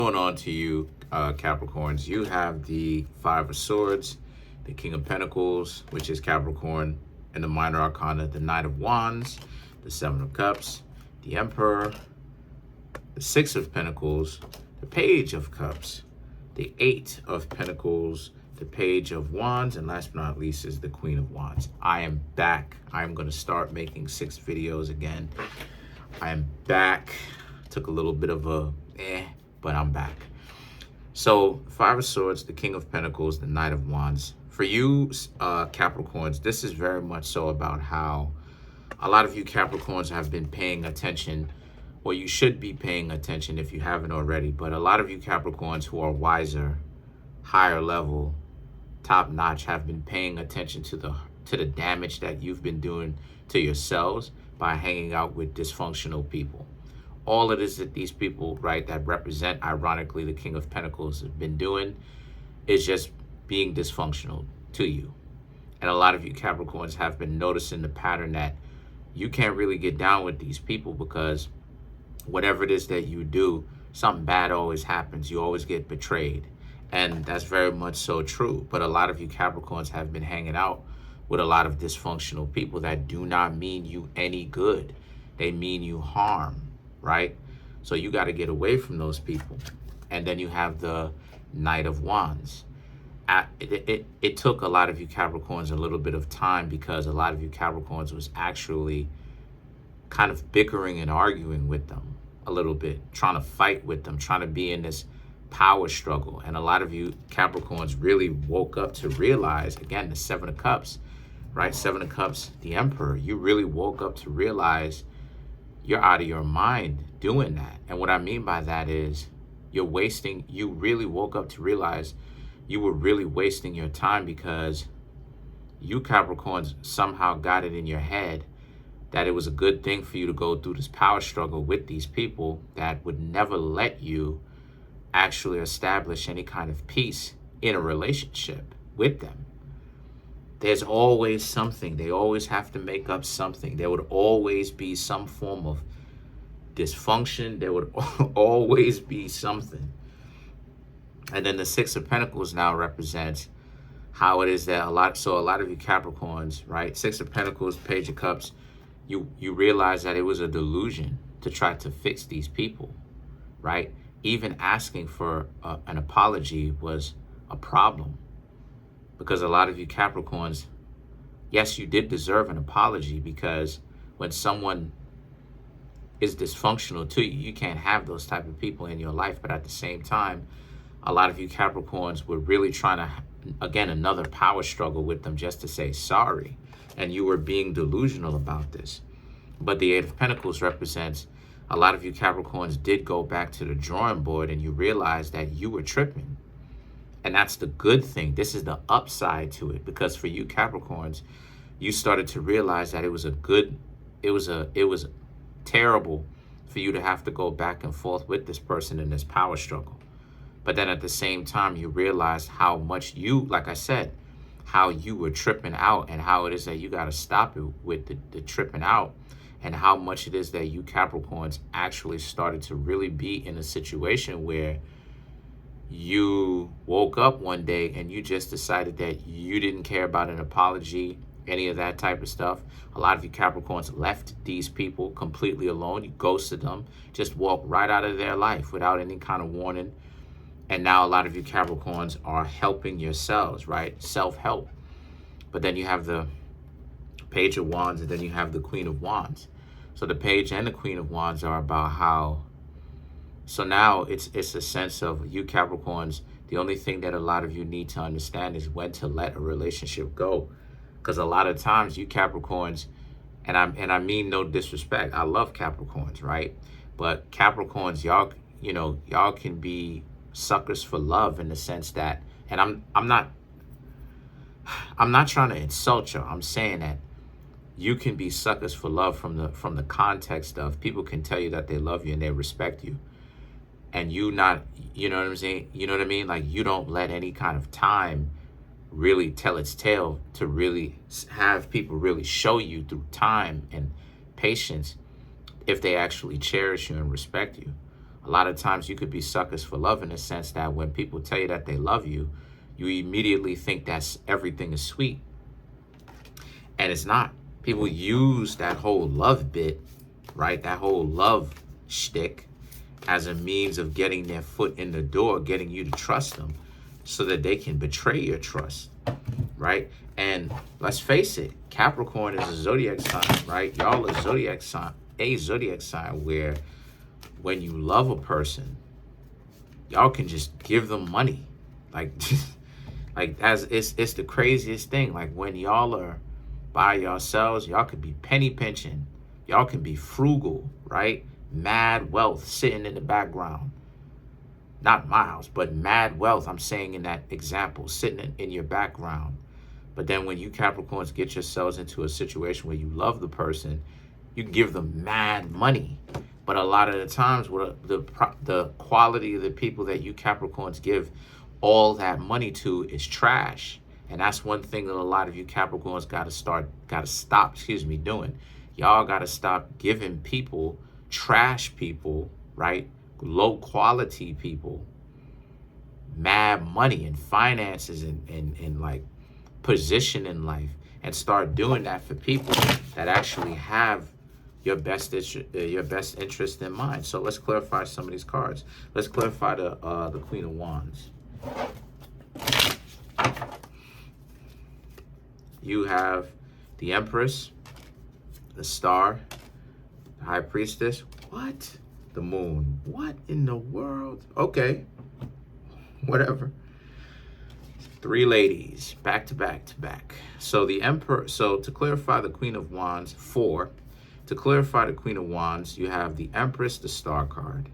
Going on to you, Capricorns, you have the Five of Swords, the King of Pentacles, which is Capricorn, and the Minor Arcana, the Knight of Wands, the Seven of Cups, the Emperor, the Six of Pentacles, the Page of Cups, the Eight of Pentacles, the Page of Wands, and last but not least is the Queen of Wands. I am back. I am going to start making 6 videos again. I am back. Took a little bit of a but I'm back. So, Five of Swords, the King of Pentacles, the Knight of Wands. For you, Capricorns, this is very much so about how a lot of you Capricorns have been paying attention, or you should be paying attention if you haven't already. But a lot of you Capricorns who are wiser, higher level, top notch, have been paying attention to the damage that you've been doing to yourselves by hanging out with dysfunctional people. All it is that these people, right, that represent, ironically, the King of Pentacles have been doing is just being dysfunctional to you. And a lot of you Capricorns have been noticing the pattern that you can't really get down with these people because whatever it is that you do, something bad always happens. You always get betrayed. And that's very much so true. But a lot of you Capricorns have been hanging out with a lot of dysfunctional people that do not mean you any good. They mean you harm. Right? So you got to get away from those people. And then you have the Knight of Wands. It took a lot of you Capricorns a little bit of time because a lot of you Capricorns was actually kind of bickering and arguing with them a little bit, trying to fight with them, trying to be in this power struggle. And a lot of you Capricorns really woke up to realize, again, the Seven of Cups, right? Seven of Cups, the Emperor. You really woke up to realize you're out of your mind doing that. And what I mean by that is you really woke up to realize you were really wasting your time because you Capricorns somehow got it in your head that it was a good thing for you to go through this power struggle with these people that would never let you actually establish any kind of peace in a relationship with them. There's always something. They always have to make up something. There would always be some form of dysfunction. There would always be something. And then the Six of Pentacles now represents how it is that a lot of you Capricorns, right? Six of Pentacles, Page of Cups, you realize that it was a delusion to try to fix these people, right? Even asking for an apology was a problem. Because a lot of you Capricorns, yes, you did deserve an apology because when someone is dysfunctional to you, you can't have those type of people in your life. But at the same time, a lot of you Capricorns were really trying to, again, another power struggle with them just to say sorry. And you were being delusional about this. But the Eight of Pentacles represents a lot of you Capricorns did go back to the drawing board and you realized that you were tripping. And that's the good thing. This is the upside to it, because for you Capricorns, you started to realize that it was terrible for you to have to go back and forth with this person in this power struggle. But then at the same time, you realized how much you, like I said, how you were tripping out and how it is that you got to stop it with the tripping out, and how much it is that you Capricorns actually started to really be in a situation where you woke up one day and you just decided that you didn't care about an apology, any of that type of stuff. A lot of you Capricorns left these people completely alone. You ghosted them, just walked right out of their life without any kind of warning. And now a lot of you Capricorns are helping yourselves, right? Self-help. But then you have the Page of Wands and then you have the Queen of Wands. So the Page and the Queen of Wands are about how, so now it's a sense of you Capricorns, the only thing that a lot of you need to understand is when to let a relationship go. Because a lot of times you Capricorns, and I mean no disrespect, I love Capricorns, right? But Capricorns, y'all can be suckers for love in the sense that, and I'm not trying to insult y'all. I'm saying that you can be suckers for love from the context of people can tell you that they love you and they respect you. And you not, you know what I'm saying? You know what I mean? Like you don't let any kind of time really tell its tale to really have people really show you through time and patience if they actually cherish you and respect you. A lot of times you could be suckers for love in the sense that when people tell you that they love you, you immediately think that's everything is sweet. And it's not. People use that whole love bit, right? That whole love shtick as a means of getting their foot in the door, getting you to trust them so that they can betray your trust, right? And let's face it, Capricorn is a zodiac sign, right? Y'all a zodiac sign where when you love a person, y'all can just give them money. Like, as it's the craziest thing. Like when y'all are by yourselves, y'all could be penny pinching. Y'all can be frugal, right? Mad wealth sitting in the background. Not my house, but mad wealth. I'm saying in that example, sitting in your background. But then when you Capricorns get yourselves into a situation where you love the person, you give them mad money. But a lot of the times, the quality of the people that you Capricorns give all that money to is trash. And that's one thing that a lot of you Capricorns got to stop doing. Y'all got to stop giving people, trash people, right? Low quality people, mad money and finances and like position in life, and start doing that for people that actually have your best interest in mind. So let's clarify some of these cards. Let's clarify the Queen of Wands. You have the Empress, the Star, the High Priestess. What? The Moon. What in the world? Okay. Whatever. 3 ladies, back to back to back. So the Emperor, so to clarify the Queen of Wands, 4. To clarify the Queen of Wands, you have the Empress, the Star card.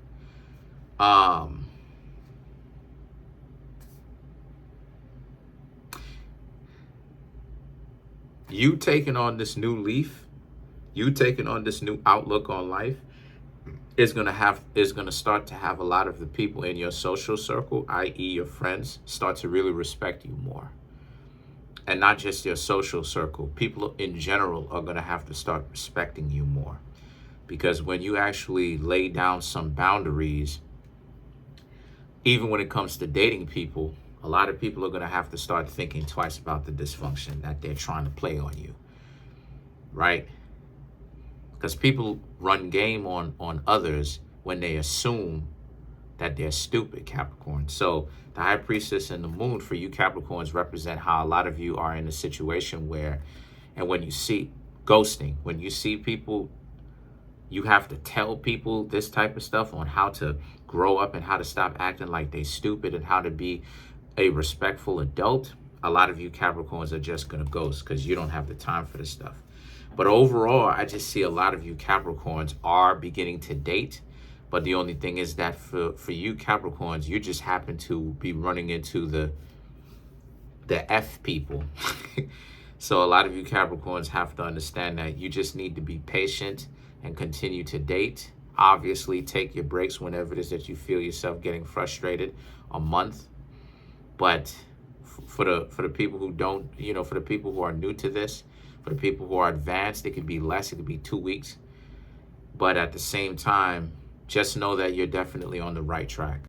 You taking on this new leaf, you taking on this new outlook on life is gonna start to have a lot of the people in your social circle, i.e. your friends, start to really respect you more. And not just your social circle. People in general are gonna have to start respecting you more. Because when you actually lay down some boundaries, even when it comes to dating people, a lot of people are going to have to start thinking twice about the dysfunction that they're trying to play on you, right? Because people run game on others when they assume that they're stupid, Capricorn. So the High Priestess and the Moon for you Capricorns represent how a lot of you are in a situation where, and when you see ghosting, when you see people, you have to tell people this type of stuff on how to grow up and how to stop acting like they stupid and how to be a respectful adult. A lot of you Capricorns are just going to ghost because you don't have the time for this stuff. But overall, I just see a lot of you Capricorns are beginning to date. But the only thing is that for you Capricorns, you just happen to be running into the F people. So a lot of you Capricorns have to understand that you just need to be patient and continue to date. Obviously, take your breaks whenever it is that you feel yourself getting frustrated, a month. But for the people who don't, for the people who are new to this, for the people who are advanced, it could be less, it could be 2 weeks. But at the same time, just know that you're definitely on the right track.